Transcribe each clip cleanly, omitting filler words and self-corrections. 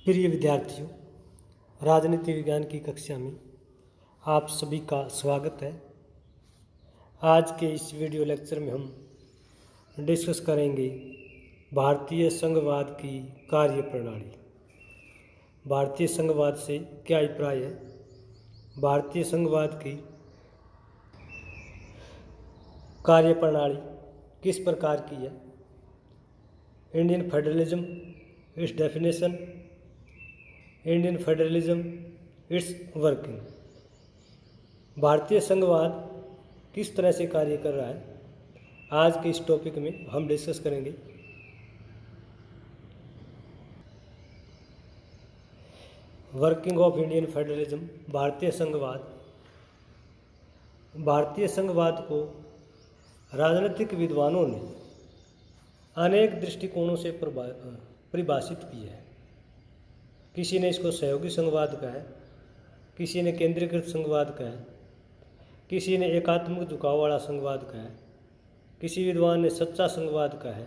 प्रिय विद्यार्थियों, राजनीति विज्ञान की कक्षा में आप सभी का स्वागत है। आज के इस वीडियो लेक्चर में हम डिस्कस करेंगे भारतीय संघवाद की कार्यप्रणाली। भारतीय संघवाद से क्या अभिप्राय है, भारतीय संघवाद की कार्यप्रणाली किस प्रकार की है, Indian federalism it's definition, Indian federalism it's working. भारतीय संघवाद किस तरह से कार्य कर रहा है, आज के इस टॉपिक में हम डिस्कस करेंगे। वर्किंग ऑफ इंडियन फेडरलिज्म, भारतीय संघवाद। भारतीय संघवाद को राजनीतिक विद्वानों ने अनेक दृष्टिकोणों से परिभाषित किया है। किसी ने इसको सहयोगी संघवाद कहा है, किसी ने केंद्रीकृत संघवाद कहा है, किसी ने एकात्मक झुकाव वाला संघवाद कहा है, किसी विद्वान ने सच्चा संघवाद कहा है,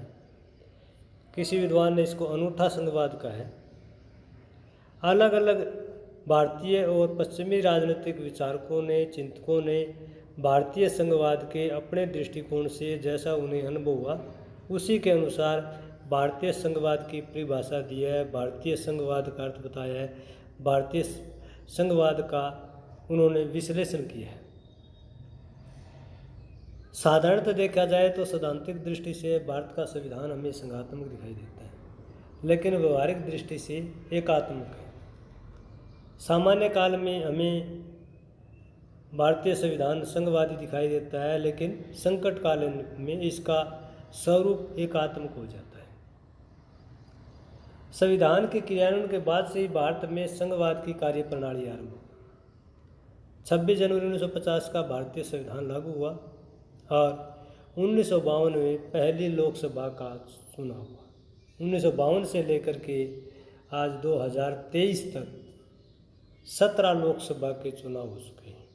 किसी विद्वान ने इसको अनूठा संघवाद कहा है। अलग अलग भारतीय और पश्चिमी राजनीतिक विचारकों ने, चिंतकों ने भारतीय संघवाद के अपने दृष्टिकोण से जैसा उन्हें अनुभव हुआ उसी के अनुसार भारतीय संघवाद की परिभाषा दी है, भारतीय संघवाद का अर्थ बताया है, भारतीय संघवाद का उन्होंने विश्लेषण किया है। साधारणतः देखा जाए तो सैद्धांतिक दृष्टि से भारत का संविधान हमें संघात्मक दिखाई देता है, लेकिन व्यवहारिक दृष्टि से एकात्मक है। सामान्य काल में हमें भारतीय संविधान संघवादी दिखाई देता है, लेकिन संकट काल में इसका स्वरूप एकात्मक हो जाता है। संविधान के क्रियान्वयन के बाद से ही भारत में संघवाद की कार्यप्रणाली आरंभ हुई। 26 जनवरी 1950 का भारतीय संविधान लागू हुआ और 1952 में पहली लोकसभा का चुनाव हुआ। 1952 से लेकर के आज 2023 तक 17 लोकसभा के चुनाव हो चुके हैं।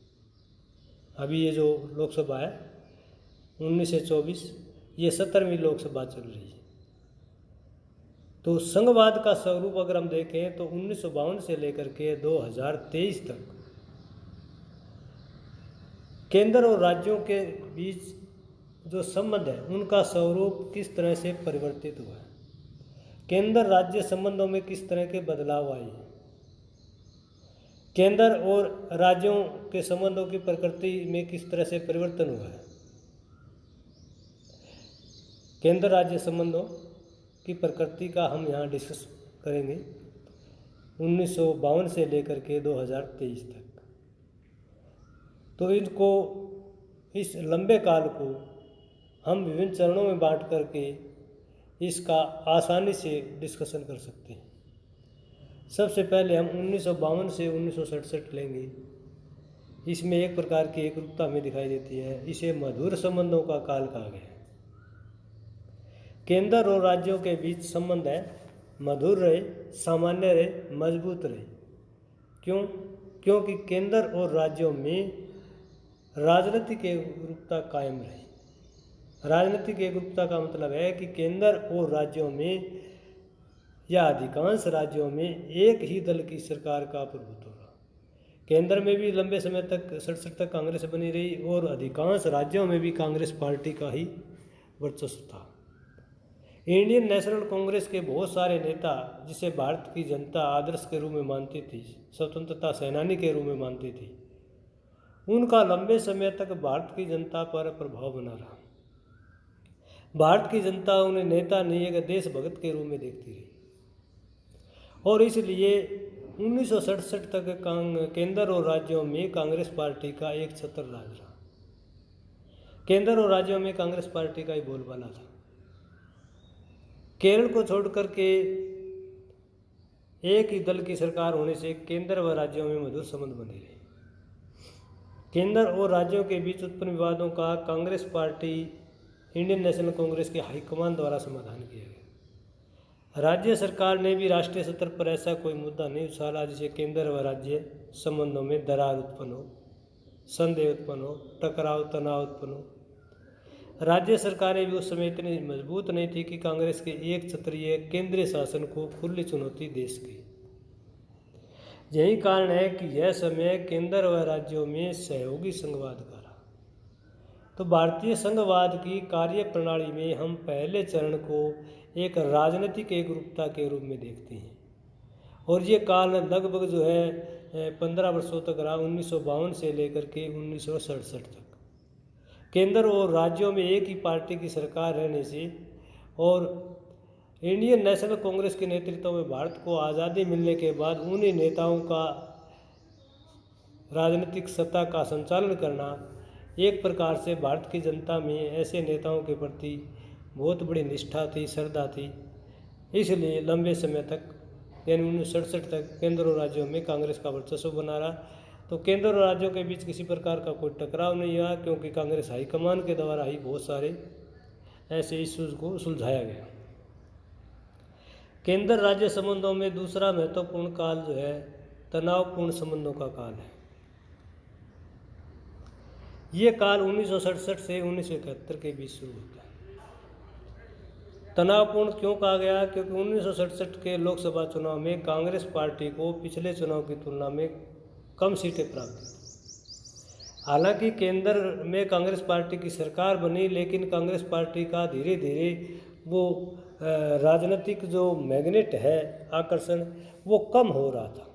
अभी ये जो लोकसभा है 19 से 24, ये 17वीं लोकसभा चल रही है। तो संघवाद का स्वरूप अगर हम देखें तो 1952 से लेकर के 2023 तक केंद्र और राज्यों के बीच जो संबंध है उनका स्वरूप किस तरह से परिवर्तित हुआ है, केंद्र राज्य संबंधों में किस तरह के बदलाव आए हैं, केंद्र और राज्यों के संबंधों की प्रकृति में किस तरह से परिवर्तन हुआ है। केंद्र राज्य संबंधों की प्रकृति का हम यहाँ डिस्कस करेंगे 1952 से लेकर के 2023 तक। तो इनको, इस लंबे काल को हम विभिन्न चरणों में बांट करके इसका आसानी से डिस्कशन कर सकते हैं। सबसे पहले हम 1952 से 1967 लेंगे। इसमें एक प्रकार की एकरूपता हमें दिखाई देती है, इसे मधुर संबंधों का काल कहा गया है। केंद्र और राज्यों के बीच संबंध है मधुर रहे, सामान्य रहे, मजबूत रहे। क्यों? क्योंकि केंद्र और राज्यों में राजनीतिक एकरूपता कायम रही। राजनीतिक एकरूपता का मतलब है कि केंद्र और राज्यों में या अधिकांश राज्यों में एक ही दल की सरकार का प्रभुत्व रहा। केंद्र में भी लंबे समय तक 67 तक कांग्रेस बनी रही और अधिकांश राज्यों में भी कांग्रेस पार्टी का ही वर्चस्व था। इंडियन नेशनल कांग्रेस के बहुत सारे नेता, जिसे भारत की जनता आदर्श के रूप में मानती थी, स्वतंत्रता सेनानी के रूप में मानती थी, उनका लंबे समय तक भारत की जनता पर प्रभाव बना रहा। भारत की जनता उन्हें नेता नहीं, एक देशभक्त के रूप में देखती रही और इसलिए 1967 तक केंद्र और राज्यों में कांग्रेस पार्टी का एक छत्र राज रहा। केंद्र और राज्यों में कांग्रेस पार्टी का ही बोलबाला था। केरल को छोड़कर के एक ही दल की सरकार होने से केंद्र व राज्यों में मधुर संबंध बने रहे। केंद्र और राज्यों के बीच उत्पन्न विवादों का Congress party, Indian national Congress के हाईकमान द्वारा समाधान किया गया। राज्य सरकार ने भी राष्ट्रीय स्तर पर ऐसा कोई मुद्दा नहीं उछाला जिसे केंद्र व राज्य संबंधों में दरार उत्पन्न हो, संदेह उत्पन्न हो, टकराव, तनाव उत्पन्न हो। राज्य सरकारें भी उस समय इतनी मजबूत नहीं थी कि कांग्रेस के एक क्षत्रिय केंद्रीय शासन को खुली चुनौती दे सके। यही कारण है कि यह समय केंद्र व राज्यों में सहयोगी संघवाद का रहा। तो भारतीय संघवाद की कार्य प्रणाली में हम पहले चरण को एक राजनीतिक एकरूपता के रूप में देखते हैं, और ये काल लगभग जो है 15 वर्षों तक रहा, 1952 से लेकर के 1967 तक। केंद्र और राज्यों में एक ही पार्टी की सरकार रहने से और इंडियन नेशनल कांग्रेस के नेतृत्व में भारत को आज़ादी मिलने के बाद उन्हीं नेताओं का राजनीतिक सत्ता का संचालन करना, एक प्रकार से भारत की जनता में ऐसे नेताओं के प्रति बहुत बड़ी निष्ठा थी, श्रद्धा थी। इसलिए लंबे समय तक यानी 1967 तक केंद्र और राज्यों में कांग्रेस का वर्चस्व बना रहा। तो केंद्र और राज्यों के बीच किसी प्रकार का कोई टकराव नहीं हुआ, क्योंकि कांग्रेस हाईकमान के द्वारा ही बहुत सारे ऐसे इश्यूज़ को सुलझाया गया। केंद्र राज्य संबंधों में दूसरा महत्वपूर्ण काल जो है तनावपूर्ण संबंधों का काल है। ये काल 1967 से 1971 के बीच शुरू होता है। तनावपूर्ण क्यों कहा गया? क्योंकि 1967 के लोकसभा चुनाव में कांग्रेस पार्टी को पिछले चुनाव की तुलना में कम सीटें प्राप्त हुई। हालांकि केंद्र में कांग्रेस पार्टी की सरकार बनी, लेकिन कांग्रेस पार्टी का धीरे धीरे वो राजनीतिक जो मैग्नेट है, आकर्षण, वो कम हो रहा था।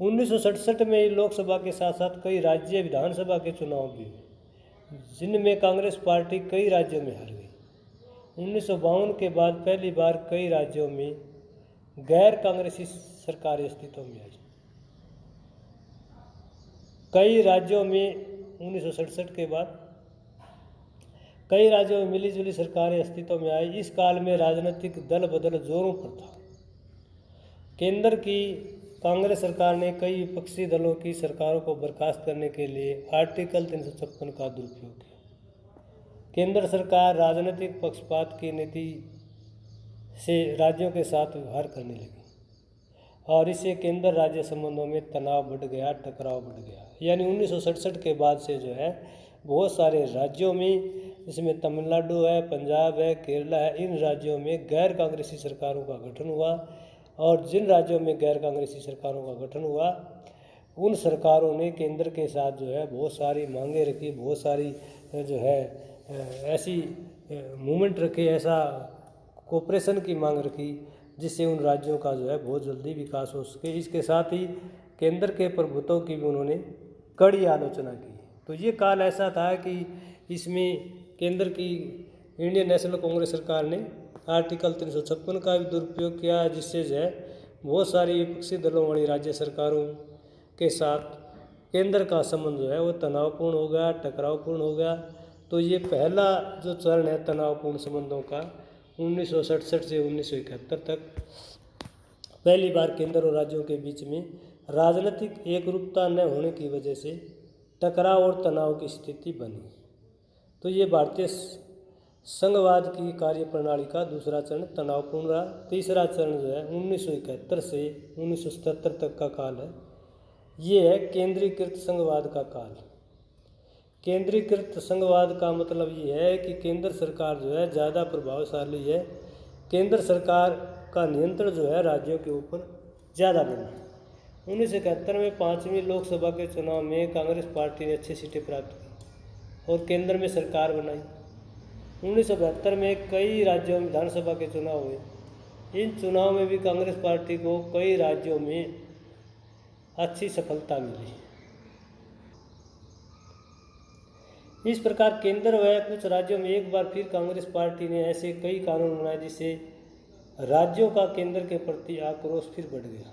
1967 में लोकसभा के साथ साथ कई राज्य विधानसभा के चुनाव भी हुए, जिनमें कांग्रेस पार्टी कई राज्यों में हार गई। 1952 के बाद पहली बार कई राज्यों में गैर कांग्रेसी सरकारें अस्तित्व में आई। कई राज्यों में 1967 के बाद कई राज्यों में मिलीजुली सरकारें अस्तित्व में आई। इस काल में राजनीतिक दल बदल जोरों पर था। केंद्र की कांग्रेस सरकार ने कई विपक्षी दलों की सरकारों को बर्खास्त करने के लिए आर्टिकल 356 का दुरुपयोग किया। केंद्र सरकार राजनीतिक पक्षपात की नीति से राज्यों के साथ व्यवहार करने लगी, और इससे केंद्र राज्य संबंधों में तनाव बढ़ गया, टकराव बढ़ गया। यानी 1967 के बाद से जो है बहुत सारे राज्यों में, जिसमें तमिलनाडु है, पंजाब है, केरला है, इन राज्यों में गैर कांग्रेसी सरकारों का गठन हुआ। और जिन राज्यों में गैर कांग्रेसी सरकारों का गठन हुआ, उन सरकारों ने केंद्र के साथ जो है बहुत सारी मांगें रखी, बहुत सारी जो है ऐसी मूवमेंट रखे, ऐसा कोऑपरेशन की मांग रखी, जिससे उन राज्यों का जो है बहुत जल्दी विकास हो सके। इसके साथ ही केंद्र के प्रभुत्व की भी उन्होंने कड़ी आलोचना की। तो ये काल ऐसा था कि इसमें केंद्र की इंडियन नेशनल कांग्रेस सरकार ने आर्टिकल 356 का भी दुरुपयोग किया, जिससे जो है बहुत सारी विपक्षी दलों वाली राज्य सरकारों के साथ केंद्र का संबंध जो है वो तनावपूर्ण हो गया, टकरावपूर्ण हो गया। तो ये पहला जो चरण है तनावपूर्ण संबंधों का, 1967 से 1971 तक पहली बार केंद्र और राज्यों के बीच में राजनीतिक एकरूपता न होने की वजह से टकराव और तनाव की स्थिति बनी। तो ये भारतीय संघवाद की कार्यप्रणाली का दूसरा चरण तनावपूर्ण रहा। तीसरा चरण जो है 1971 से 1977 तक का काल है, ये है केंद्रीकृत संघवाद का काल। केंद्रीकृत संघवाद का मतलब ये है कि केंद्र सरकार जो है ज़्यादा प्रभावशाली है। केंद्र सरकार का नियंत्रण जो है राज्यों के ऊपर ज़्यादा बना। 1971 में 5वीं लोकसभा के चुनाव में कांग्रेस पार्टी ने अच्छी सीटें प्राप्त की और केंद्र में सरकार बनाई। 1972 में कई राज्यों में विधानसभा के चुनाव हुए। इन चुनाव में भी कांग्रेस पार्टी को कई राज्यों में अच्छी सफलता मिली। इस प्रकार केंद्र व कुछ राज्यों में एक बार फिर कांग्रेस पार्टी ने ऐसे कई कानून बनाए जिससे राज्यों का केंद्र के प्रति आक्रोश फिर बढ़ गया।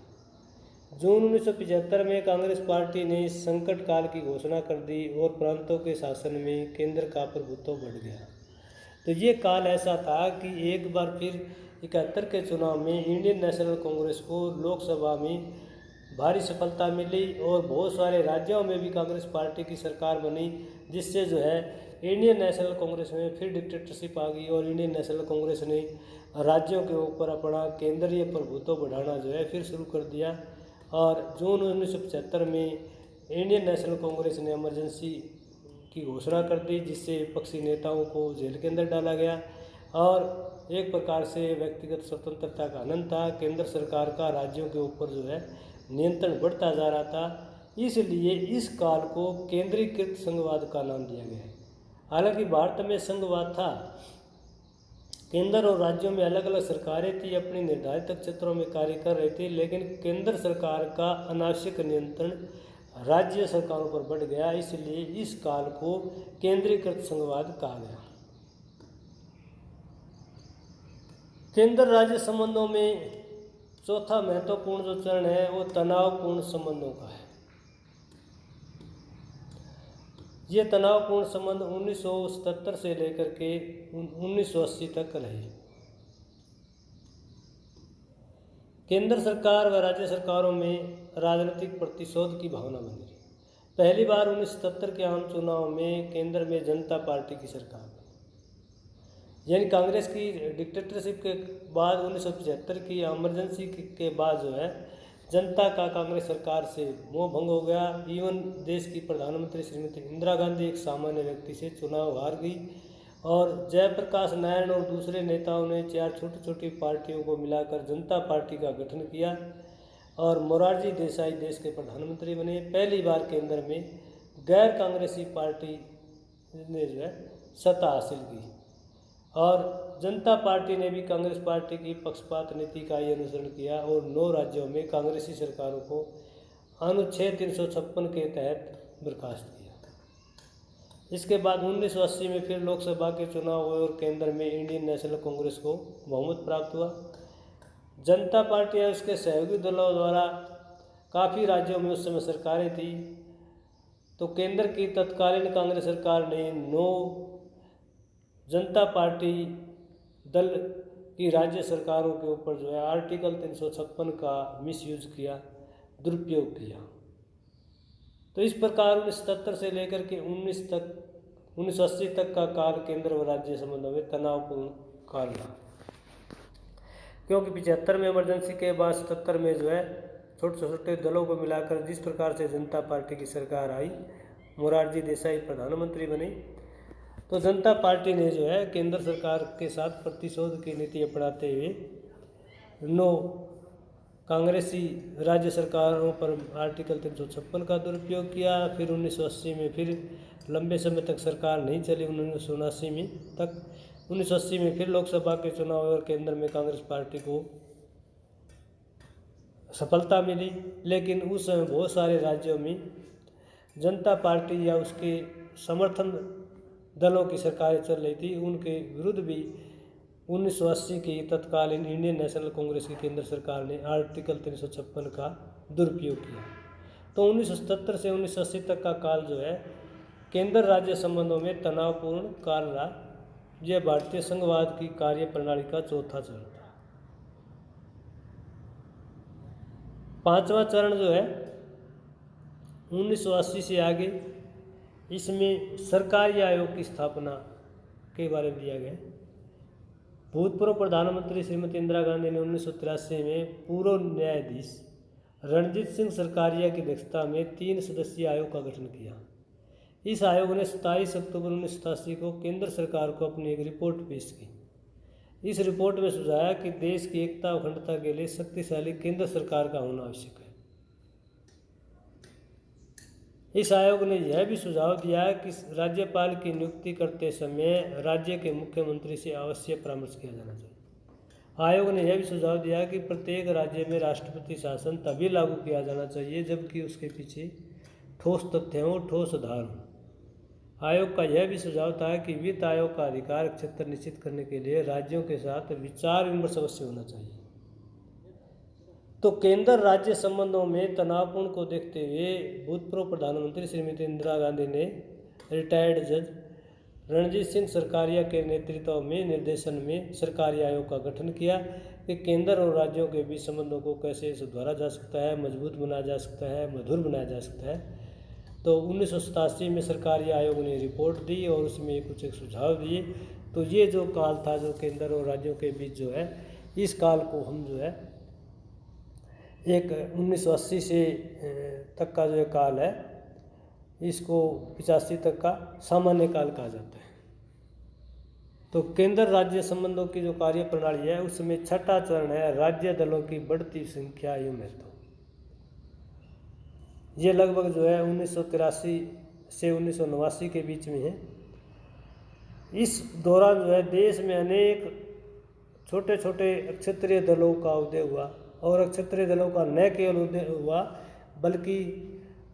जून 1975 में कांग्रेस पार्टी ने संकट काल की घोषणा कर दी और प्रांतों के शासन में केंद्र का प्रभुत्व बढ़ गया। तो ये काल ऐसा था कि एक बार फिर 71 के चुनाव में इंडियन नेशनल कांग्रेस को लोकसभा में भारी सफलता मिली और बहुत सारे राज्यों में भी कांग्रेस पार्टी की सरकार बनी, जिससे जो है इंडियन नेशनल कांग्रेस में फिर डिक्टेटरशिप आ गई और इंडियन नेशनल कांग्रेस ने राज्यों के ऊपर अपना केंद्रीय प्रभुत्व बढ़ाना जो है फिर शुरू कर दिया। और जून 1975 में इंडियन नेशनल कांग्रेस ने इमरजेंसी की घोषणा कर दी, जिससे विपक्षी नेताओं को जेल के अंदर डाला गया और एक प्रकार से व्यक्तिगत स्वतंत्रता का आनंद था। केंद्र सरकार का राज्यों के ऊपर जो है नियंत्रण बढ़ता जा रहा था, इसलिए इस काल को केंद्रीकृत संघवाद का नाम दिया गया है। हालांकि भारत में संघवाद था, केंद्र और राज्यों में अलग अलग सरकारें थी, अपनी निर्धारित क्षेत्रों में कार्य कर रही थी, लेकिन केंद्र सरकार का अनावश्यक नियंत्रण राज्य सरकारों पर बढ़ गया, इसलिए इस काल को केंद्रीकृत संघवाद कहा गया। केंद्र राज्य संबंधों में चौथा महत्वपूर्ण जो चरण है वो तनावपूर्ण संबंधों का है। ये तनावपूर्ण संबंध 1977 से लेकर के 1980 तक रहे। केंद्र सरकार व राज्य सरकारों में राजनीतिक प्रतिशोध की भावना बनी रही। पहली बार 1977 के आम चुनाव में केंद्र में जनता पार्टी की सरकार, यानी कांग्रेस की डिक्टेटरशिप के बाद 1975 की इमरजेंसी के बाद जो है जनता का कांग्रेस सरकार से मोह भंग हो गया। इवन देश की प्रधानमंत्री श्रीमती इंदिरा गांधी एक सामान्य व्यक्ति से चुनाव हार गई और जयप्रकाश नारायण और दूसरे नेताओं ने 4 छोटी छोटी पार्टियों को मिलाकर जनता पार्टी का गठन किया और मोरारजी देसाई देश के प्रधानमंत्री बने। पहली बार केंद्र में गैर कांग्रेसी पार्टी ने जो है सत्ता हासिल की और जनता पार्टी ने भी कांग्रेस पार्टी की पक्षपात नीति का ही अनुसरण किया और 9 राज्यों में कांग्रेसी सरकारों को अनुच्छेद 356 के तहत बर्खास्त किया। इसके बाद 1980 में फिर लोकसभा के चुनाव हुए और केंद्र में इंडियन नेशनल कांग्रेस को बहुमत प्राप्त हुआ। जनता पार्टी या उसके सहयोगी दलों द्वारा काफ़ी राज्यों में उस समय सरकारें थी, तो केंद्र की तत्कालीन कांग्रेस सरकार ने 9 जनता पार्टी दल की राज्य सरकारों के ऊपर जो है आर्टिकल 356 का मिसयूज किया, दुरुपयोग किया। तो इस प्रकार 1977 से लेकर के 1980 तक का काल केंद्र व राज्य संबंधों में तनावपूर्ण काल रहा, क्योंकि 75 में इमरजेंसी के बाद 77 में जो है छोटे छोटे दलों को मिलाकर जिस प्रकार से जनता पार्टी की सरकार आई, मोरारजी देसाई प्रधानमंत्री बने, तो जनता पार्टी ने जो है केंद्र सरकार के साथ प्रतिशोध की नीति अपनाते हुए 9 कांग्रेसी राज्य सरकारों पर आर्टिकल 356 का दुरुपयोग किया। फिर 1980 में फिर लंबे समय तक सरकार नहीं चली, 1979 में तक 1980 में फिर लोकसभा के चुनाव और केंद्र में कांग्रेस पार्टी को सफलता मिली, लेकिन उस समय बहुत सारे राज्यों में जनता पार्टी या उसके समर्थन दलों की सरकारें चल रही थी, उनके विरुद्ध भी 1980 की तत्कालीन इंडियन नेशनल कांग्रेस की केंद्र सरकार ने आर्टिकल 356 का दुरुपयोग किया। तो 1977 से 1980 तक का काल जो है केंद्र राज्य संबंधों में तनावपूर्ण काल रहा। यह भारतीय संघवाद की कार्य प्रणाली का चौथा चरण था। 5वां चरण जो है 1980 से आगे, इसमें सरकारी आयोग की स्थापना के बारे में दिया गया। भूतपूर्व प्रधानमंत्री श्रीमती इंदिरा गांधी ने 1983 में पूर्व न्यायाधीश रणजीत सिंह सरकारिया की अध्यक्षता में 3 सदस्यीय आयोग का गठन किया। इस आयोग ने 27 अक्टूबर 1987 को केंद्र सरकार को अपनी एक रिपोर्ट पेश की। इस रिपोर्ट में सुझाया कि देश की एकता और अखंडता के लिए शक्तिशाली केंद्र सरकार का होना आवश्यक है। इस आयोग ने यह भी सुझाव दिया कि राज्यपाल की नियुक्ति करते समय राज्य के मुख्यमंत्री से अवश्य परामर्श किया जाना चाहिए। आयोग ने यह भी सुझाव दिया कि प्रत्येक राज्य में राष्ट्रपति शासन तभी लागू किया जाना चाहिए जबकि उसके पीछे ठोस तथ्य हों, ठोस आधार हों। आयोग का यह भी सुझाव था कि वित्त आयोग का अधिकार क्षेत्र निश्चित करने के लिए राज्यों के साथ विचार विमर्श अवश्य होना चाहिए। तो केंद्र राज्य संबंधों में तनावपूर्ण को देखते हुए भूतपूर्व प्रधानमंत्री श्रीमती इंदिरा गांधी ने रिटायर्ड जज रणजीत सिंह सरकारिया के नेतृत्व में निर्देशन में सरकारी आयोग का गठन किया कि केंद्र और राज्यों के बीच संबंधों को कैसे सुधारा जा सकता है, मजबूत बनाया जा सकता है, मधुर बनाया जा सकता है। तो 1987 में सरकारी आयोग ने रिपोर्ट दी और उसमें कुछ एक सुझाव दिए। तो ये जो काल था जो केंद्र और राज्यों के बीच जो है, इस काल को हम जो है एक 1980 से तक का जो काल है, इसको 85 तक का सामान्य काल कहा जाता है। तो केंद्र राज्य संबंधों की जो कार्य प्रणाली है उसमें छठा चरण है राज्य दलों की बढ़ती संख्या एवं महत्व। ये लगभग जो है 1983 से 1989 के बीच में है। इस दौरान जो है देश में अनेक छोटे छोटे क्षत्रिय दलों का उदय हुआ, और क्षत्रिय दलों का न केवल उदय हुआ बल्कि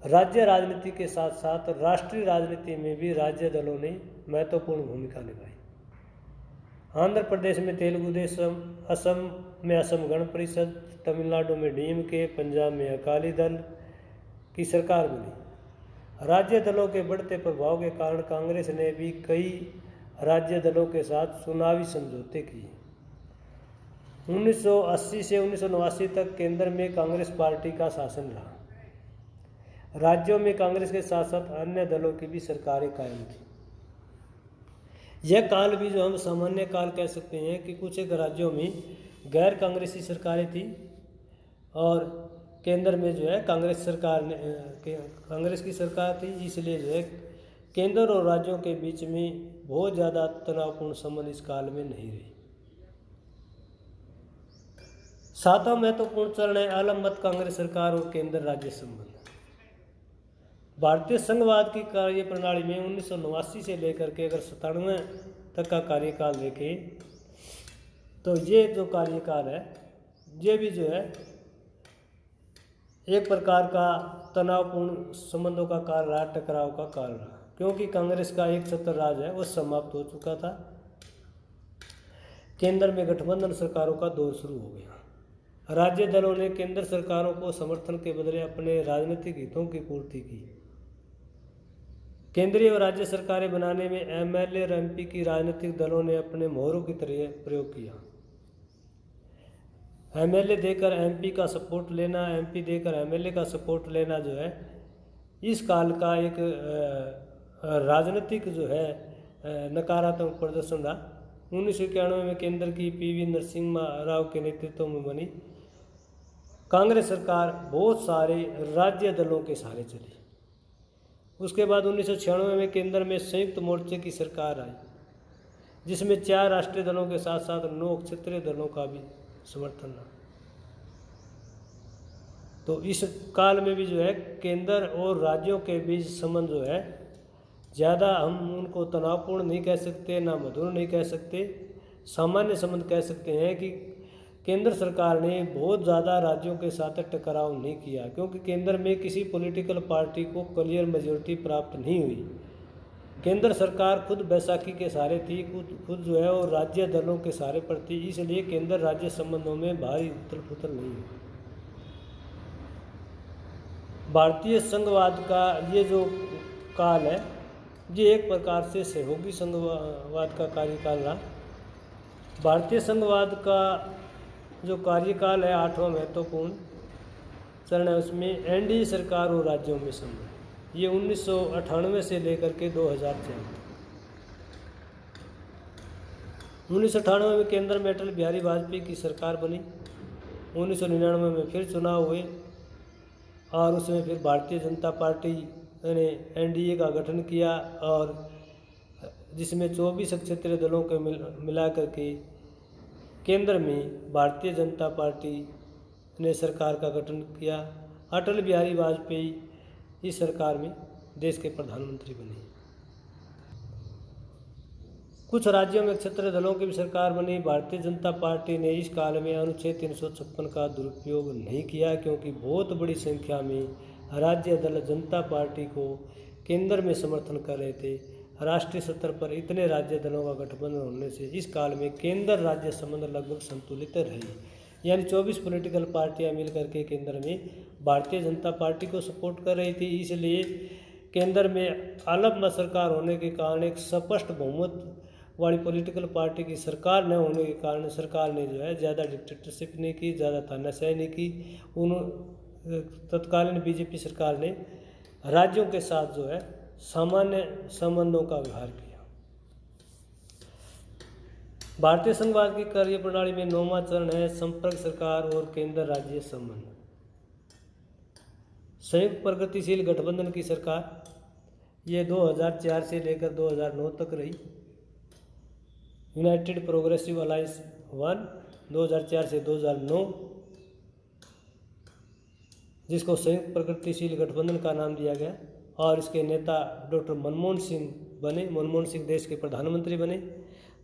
राज्य राजनीति के साथ साथ राष्ट्रीय राजनीति में भी राज्य दलों ने महत्वपूर्ण भूमिका निभाई। आंध्र प्रदेश में तेलुगु देशम, असम में असम गण परिषद, तमिलनाडु में डीएमके, पंजाब में अकाली दल की सरकार बनी। राज्य दलों के बढ़ते प्रभाव के कारण कांग्रेस ने भी कई राज्य दलों के साथ चुनावी समझौते किए। 1980 से 1989 तक केंद्र में कांग्रेस पार्टी का शासन रहा। राज्यों में कांग्रेस के साथ साथ अन्य दलों की भी सरकारें कायम थी। यह काल भी जो हम सामान्य काल कह सकते हैं कि कुछ एक राज्यों में गैर कांग्रेसी सरकारें थी और केंद्र में जो है कांग्रेस की सरकार थी। इसलिए जो है केंद्र और राज्यों के बीच में बहुत ज़्यादा तनावपूर्ण संबंध इस काल में नहीं रही। सातवां महत्वपूर्ण चरण है आलम मत कांग्रेस सरकार और केंद्र राज्य संबंध। भारतीय संघवाद की कार्य प्रणाली में 1989 से लेकर के अगर 97 तक का कार्यकाल देखें तो ये जो कार्यकाल है ये भी जो है एक प्रकार का तनावपूर्ण संबंधों का काल रहा, टकराव का काल रहा, क्योंकि कांग्रेस का एक छत्र राज है वो समाप्त हो चुका था। केंद्र में गठबंधन सरकारों का दौर शुरू हो गया। राज्य दलों ने केंद्र सरकारों को समर्थन के बदले अपने राजनीतिक हितों की पूर्ति की। केंद्रीय और राज्य सरकारें बनाने में एमएलए और एमपी की राजनीतिक दलों ने अपने मोहरों की तरह प्रयोग किया। एमएलए देकर एमपी का सपोर्ट लेना, एमपी देकर एमएलए का सपोर्ट लेना जो है इस काल का एक राजनीतिक जो है नकारात्मक प्रदर्शन रहा। 1991 में केंद्र की पीवी नरसिम्हा राव के नेतृत्व में बनी कांग्रेस सरकार बहुत सारे राज्य दलों के सहारे चली। उसके बाद 1996 में केंद्र में संयुक्त मोर्चे की सरकार आई जिसमें 4 राष्ट्रीय दलों के साथ साथ 9 क्षेत्रीय दलों का भी समर्थन रहा। तो इस काल में भी जो है केंद्र और राज्यों के बीच संबंध जो है ज़्यादा हम उनको तनावपूर्ण नहीं कह सकते, ना मधुर नहीं कह सकते, सामान्य संबंध कह सकते हैं कि केंद्र सरकार ने बहुत ज़्यादा राज्यों के साथ टकराव नहीं किया, क्योंकि केंद्र में किसी पॉलिटिकल पार्टी को क्लियर मेजॉरिटी प्राप्त नहीं हुई। केंद्र सरकार खुद बैसाखी के सहारे थी, खुद जो है और राज्य दलों के सहारे पर थी, इसलिए केंद्र राज्य संबंधों में भारी उथल पुथल नहीं हुई। भारतीय संघवाद का ये जो काल है ये एक प्रकार से सहयोगी संघवाद का कार्यकाल रहा। भारतीय संघवाद का जो कार्यकाल है 8वां महत्वपूर्ण चरण है, उसमें एनडीए सरकार और राज्यों में संबंध, ये 1998 से लेकर के 2004। 1998 में केंद्र में अटल बिहारी वाजपेयी की सरकार बनी। 1999 में फिर चुनाव हुए और उसमें फिर भारतीय जनता पार्टी ने एनडीए का गठन किया और जिसमें 24 क्षेत्रीय दलों को मिला करके केंद्र में भारतीय जनता पार्टी ने सरकार का गठन किया। अटल बिहारी वाजपेयी इस सरकार में देश के प्रधानमंत्री बने। कुछ राज्यों में क्षेत्रीय दलों की भी सरकार बनी। भारतीय जनता पार्टी ने इस काल में अनुच्छेद 356 का दुरुपयोग नहीं किया, क्योंकि बहुत बड़ी संख्या में राज्य दल जनता पार्टी को केंद्र में समर्थन कर रहे थे। राष्ट्रीय स्तर पर इतने राज्य दलों का गठबंधन होने से इस काल में केंद्र राज्य संबंध लगभग संतुलित रहे, यानी 24 पॉलिटिकल पार्टियां मिलकर के केंद्र में भारतीय जनता पार्टी को सपोर्ट कर रही थी। इसलिए केंद्र में आलम मत सरकार होने के कारण एक स्पष्ट बहुमत वाली पॉलिटिकल पार्टी की सरकार न होने के कारण सरकार ने जो है ज़्यादा डिक्टेटरशिप नहीं की, ज़्यादा तानाशाही नहीं की। तत्कालीन बीजेपी सरकार ने राज्यों के साथ जो है सामान्य संबंधों का व्यवहार किया। भारतीय संघवाद की कार्य प्रणाली में 9वां चरण है संपर्क सरकार और केंद्र राज्य संबंध। संयुक्त प्रगतिशील गठबंधन की सरकार ये 2004 से लेकर 2009 तक रही। यूनाइटेड प्रोग्रेसिव अलायंस 1 2004 से 2009, जिसको संयुक्त प्रगतिशील गठबंधन का नाम दिया गया, और इसके नेता डॉक्टर मनमोहन सिंह बने। मनमोहन सिंह देश के प्रधानमंत्री बने।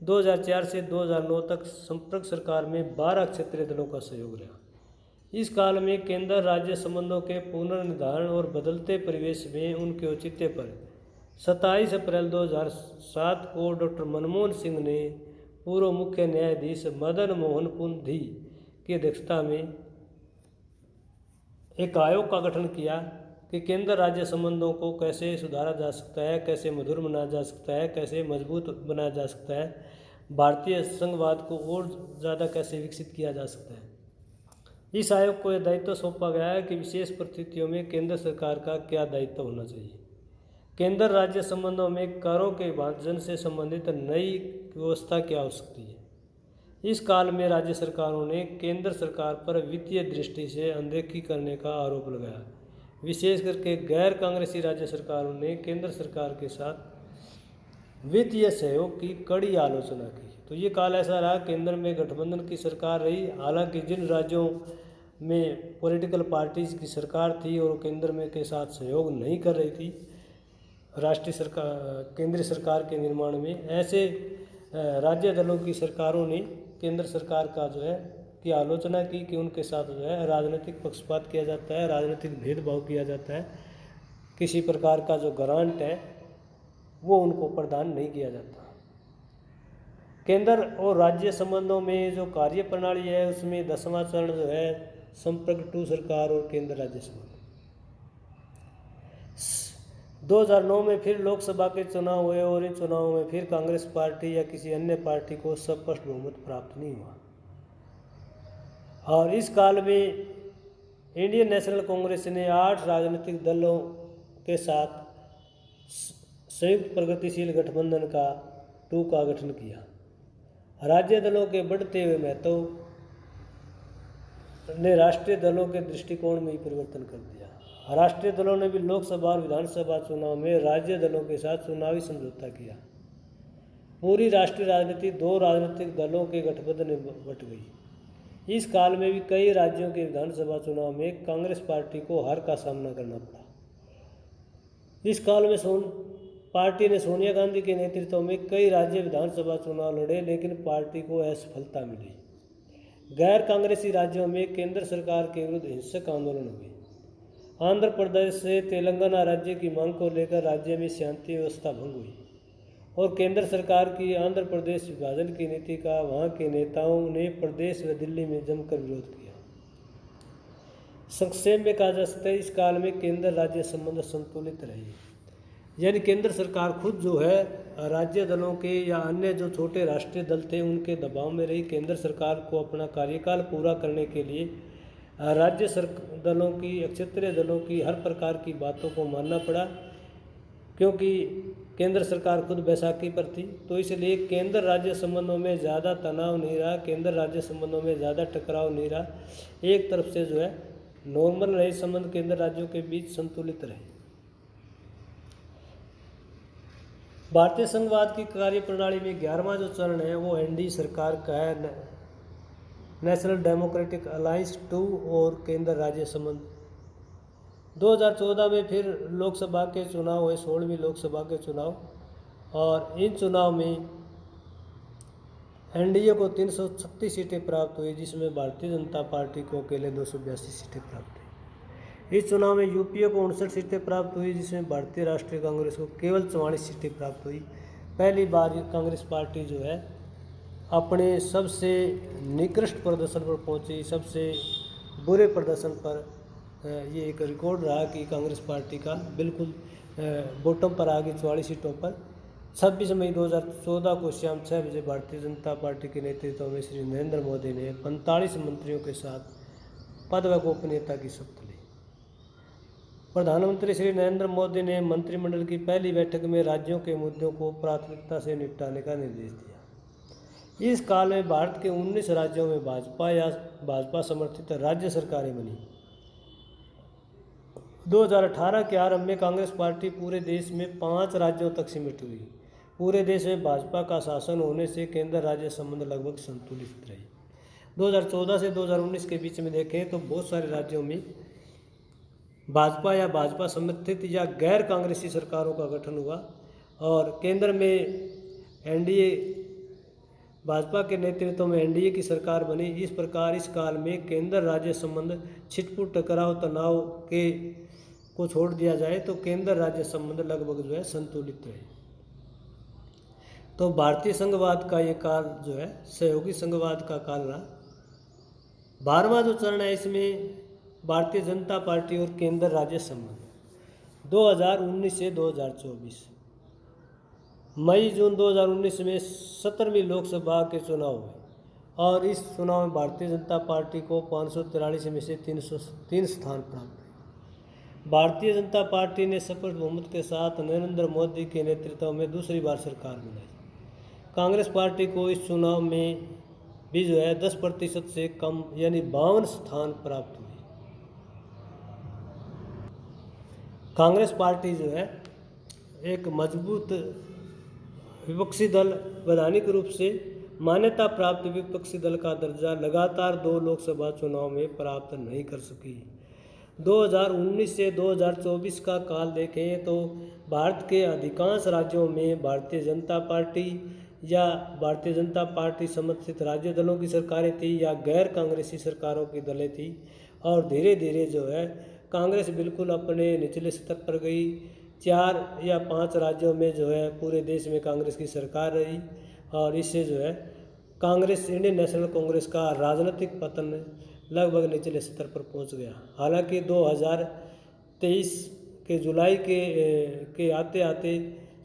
2004 से 2009 तक संपर्क सरकार में 12 क्षेत्रीय दलों का सहयोग रहा। इस काल में केंद्र राज्य संबंधों के पुनर्निर्धारण और बदलते परिवेश में उनके औचित्य पर 27 अप्रैल 2007 को डॉक्टर मनमोहन सिंह ने पूर्व मुख्य न्यायाधीश मदन मोहन पुंधी की अध्यक्षता में एक आयोग का गठन किया कि केंद्र राज्य संबंधों को कैसे सुधारा जा सकता है, कैसे मधुर बनाया जा सकता है, कैसे मजबूत बनाया जा सकता है, भारतीय संघवाद को और ज़्यादा कैसे विकसित किया जा सकता है। इस आयोग को यह दायित्व सौंपा गया है कि विशेष परिस्थितियों में केंद्र सरकार का क्या दायित्व होना चाहिए, केंद्र राज्य संबंधों में करों के विभाजन से संबंधित नई व्यवस्था क्या हो सकती है। इस काल में राज्य सरकारों ने केंद्र सरकार पर वित्तीय दृष्टि से अनदेखी करने का आरोप लगाया। विशेष करके गैर कांग्रेसी राज्य सरकारों ने केंद्र सरकार के साथ वित्तीय सहयोग की कड़ी आलोचना की। तो ये काल ऐसा रहा, केंद्र में गठबंधन की सरकार रही। हालांकि जिन राज्यों में पॉलिटिकल पार्टीज की सरकार थी और केंद्र में के साथ सहयोग नहीं कर रही थी राष्ट्रीय सरकार केंद्रीय सरकार के निर्माण में, ऐसे राज्य दलों की सरकारों ने केंद्र सरकार का जो है की आलोचना की कि उनके साथ जो है राजनीतिक पक्षपात किया जाता है, राजनीतिक भेदभाव किया जाता है, किसी प्रकार का जो ग्रांट है वो उनको प्रदान नहीं किया जाता। केंद्र और राज्य संबंधों में जो कार्य प्रणाली है उसमें 10वां चरण जो है संपर्क टू सरकार और केंद्र राज्य संबंध। 2009 में फिर लोकसभा के चुनाव हुए और इन चुनावों में फिर कांग्रेस पार्टी या किसी अन्य पार्टी को स्पष्ट बहुमत प्राप्त नहीं हुआ। और इस काल में इंडियन नेशनल कांग्रेस ने 8 राजनीतिक दलों के साथ संयुक्त प्रगतिशील गठबंधन का 2 का गठन किया। राज्य दलों के बढ़ते हुए महत्व ने राष्ट्रीय दलों के दृष्टिकोण में ही परिवर्तन कर दिया। राष्ट्रीय दलों ने भी लोकसभा और विधानसभा चुनाव में राज्य दलों के साथ चुनावी समझौता किया। पूरी राष्ट्रीय राजनीति 2 राजनीतिक दलों के गठबंधन में बट गई। इस काल में भी कई राज्यों के विधानसभा चुनाव में कांग्रेस पार्टी को हार का सामना करना पड़ा। इस काल में पार्टी ने सोनिया गांधी के नेतृत्व में कई राज्य विधानसभा चुनाव लड़े, लेकिन पार्टी को असफलता मिली। गैर कांग्रेसी राज्यों में केंद्र सरकार के विरुद्ध हिंसक आंदोलन हुए। आंध्र प्रदेश से तेलंगाना राज्य की मांग को लेकर राज्य में शांति व्यवस्था भंग हुई और केंद्र सरकार की आंध्र प्रदेश विभाजन की नीति का वहां के नेताओं ने प्रदेश व दिल्ली में जमकर विरोध किया। संक्षेप में कहा जा सकता है इस काल में केंद्र राज्य संबंध संतुलित रहे, यानी केंद्र सरकार खुद जो है राज्य दलों के या अन्य जो छोटे राष्ट्रीय दल थे उनके दबाव में रही। केंद्र सरकार को अपना कार्यकाल पूरा करने के लिए राज्य दलों की क्षेत्रीय दलों की हर प्रकार की बातों को मानना पड़ा, क्योंकि केंद्र सरकार खुद बैसाखी पर थी। तो इसलिए केंद्र राज्य संबंधों में ज़्यादा तनाव नहीं रहा, केंद्र राज्य संबंधों में ज़्यादा टकराव नहीं रहा। एक तरफ से जो है नॉर्मल रहे संबंध, केंद्र राज्यों के बीच संतुलित रहे। भारतीय संघवाद की कार्य प्रणाली में 11वां जो चरण है वो एनडीए सरकार का है, नेशनल डेमोक्रेटिक अलायंस 2 और केंद्र राज्य संबंध। 2014 में फिर लोकसभा के चुनाव हुए, 16वीं लोकसभा के चुनाव, और इन चुनाव में एनडीए को 336 सीटें प्राप्त हुई, जिसमें भारतीय जनता पार्टी को अकेले 282 सीटें प्राप्त हुई। इस चुनाव में यूपीए को 59 सीटें प्राप्त हुई, जिसमें भारतीय राष्ट्रीय कांग्रेस को केवल 44 सीटें प्राप्त हुई। पहली बार कांग्रेस पार्टी जो है अपने सबसे निकृष्ट प्रदर्शन पर पहुंची, सबसे बुरे प्रदर्शन पर ये एक रिकॉर्ड रहा कि कांग्रेस पार्टी का बिल्कुल बॉटम पर आ गई 44 सीटों पर। 26 मई 2014 को शाम 6 बजे भारतीय जनता पार्टी के नेतृत्व में श्री नरेंद्र मोदी ने 45 मंत्रियों के साथ पद व गोपनीयता की शपथ ली। प्रधानमंत्री श्री नरेंद्र मोदी ने मंत्रिमंडल की पहली बैठक में राज्यों के मुद्दों को प्राथमिकता से निपटाने का निर्देश दिया। इस काल में भारत के 19 राज्यों में भाजपा या भाजपा समर्थित राज्य सरकारें बनी। 2018 के आरंभ में कांग्रेस पार्टी पूरे देश में 5 राज्यों तक सीमित हुई। पूरे देश में भाजपा का शासन होने से केंद्र राज्य संबंध लगभग संतुलित रहे। 2014 से 2019 के बीच में देखें तो बहुत सारे राज्यों में भाजपा या भाजपा समर्थित या गैर कांग्रेसी सरकारों का गठन हुआ और केंद्र में एनडीए, भाजपा के नेतृत्व में एनडीए की सरकार बनी। इस प्रकार इस काल में केंद्र राज्य संबंध छिटपुट टकराव तनाव के को छोड़ दिया जाए तो केंद्र राज्य संबंध लगभग जो है संतुलित रहे। तो भारतीय संघवाद का ये काल जो है सहयोगी संघवाद का काल रहा। 12वां जो चरण है इसमें भारतीय जनता पार्टी और केंद्र राज्य संबंध 2019 से 2024। मई जून 2019 में 17वीं लोकसभा के चुनाव हुए और इस चुनाव में भारतीय जनता पार्टी को 543 में से 303 स्थान प्राप्त हुए। भारतीय जनता पार्टी ने स्पष्ट बहुमत के साथ नरेंद्र मोदी के नेतृत्व में दूसरी बार सरकार बनाई। कांग्रेस पार्टी को इस चुनाव में भी जो है 10% से कम यानी 52 स्थान प्राप्त हुए। कांग्रेस पार्टी जो है एक मजबूत विपक्षी दल, वैधानिक रूप से मान्यता प्राप्त विपक्षी दल का दर्जा लगातार 2 लोकसभा चुनाव में प्राप्त नहीं कर सकी। 2019 से 2024 का काल देखें तो भारत के अधिकांश राज्यों में भारतीय जनता पार्टी या भारतीय जनता पार्टी समर्थित राज्य दलों की सरकारें थी या गैर कांग्रेसी सरकारों की दलें थी और धीरे धीरे जो है कांग्रेस बिल्कुल अपने निचले स्तर पर गई। 4 या 5 राज्यों में जो है पूरे देश में कांग्रेस की सरकार रही और इससे जो है कांग्रेस, इंडियन नेशनल कांग्रेस का राजनीतिक पतन लगभग निचले स्तर पर पहुंच गया। हालांकि 2023 के जुलाई के आते आते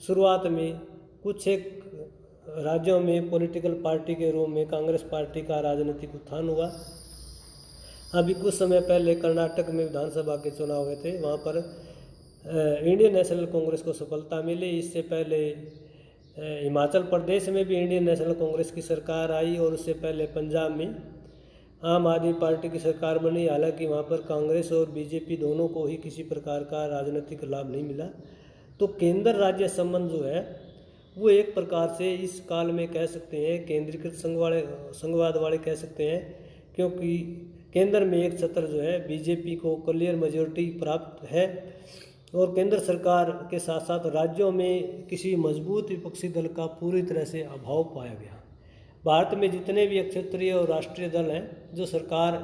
शुरुआत में कुछ एक राज्यों में पॉलिटिकल पार्टी के रूप में कांग्रेस पार्टी का राजनीतिक उत्थान हुआ। अभी कुछ समय पहले कर्नाटक में विधानसभा के चुनाव हुए थे, वहाँ पर इंडियन नेशनल कांग्रेस को सफलता मिली। इससे पहले हिमाचल प्रदेश में भी इंडियन नेशनल कांग्रेस की सरकार आई और उससे पहले पंजाब में आम आदमी पार्टी की सरकार बनी। हालांकि वहाँ पर कांग्रेस और बीजेपी दोनों को ही किसी प्रकार का राजनीतिक लाभ नहीं मिला। तो केंद्र राज्य संबंध जो है वो एक प्रकार से इस काल में कह सकते हैं केंद्रीकृत संघवाद वाले कह सकते हैं, क्योंकि केंद्र में एक छत्र जो है बीजेपी को क्लियर मेजॉरिटी प्राप्त है और केंद्र सरकार के साथ साथ राज्यों में किसी मजबूत विपक्षी दल का पूरी तरह से अभाव पाया गया। भारत में जितने भी क्षेत्रीय और राष्ट्रीय दल हैं जो सरकार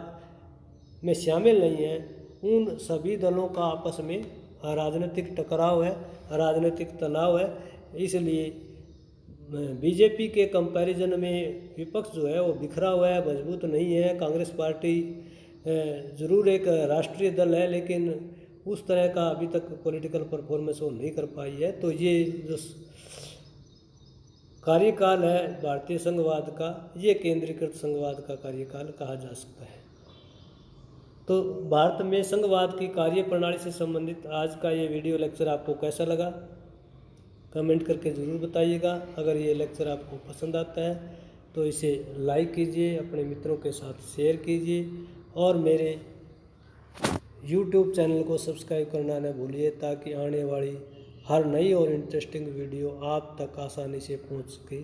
में शामिल नहीं हैं, उन सभी दलों का आपस में राजनीतिक टकराव है, राजनीतिक तनाव है। इसलिए बीजेपी के कंपैरिजन में विपक्ष जो है वो बिखरा हुआ है, मजबूत नहीं है। कांग्रेस पार्टी ज़रूर एक राष्ट्रीय दल है लेकिन उस तरह का अभी तक पॉलिटिकल परफॉर्मेंस वो नहीं कर पाई है। तो ये जो कार्यकाल है भारतीय संघवाद का, ये केंद्रीकृत संघवाद का कार्यकाल कहा जा सकता है। तो भारत में संघवाद की कार्य प्रणाली से संबंधित आज का ये वीडियो लेक्चर आपको कैसा लगा कमेंट करके ज़रूर बताइएगा। अगर ये लेक्चर आपको पसंद आता है तो इसे लाइक कीजिए, अपने मित्रों के साथ शेयर कीजिए और मेरे YouTube चैनल को सब्सक्राइब करना न भूलिए ताकि आने वाली हर नई और इंटरेस्टिंग वीडियो आप तक आसानी से पहुंच सके।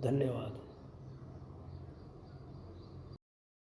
धन्यवाद।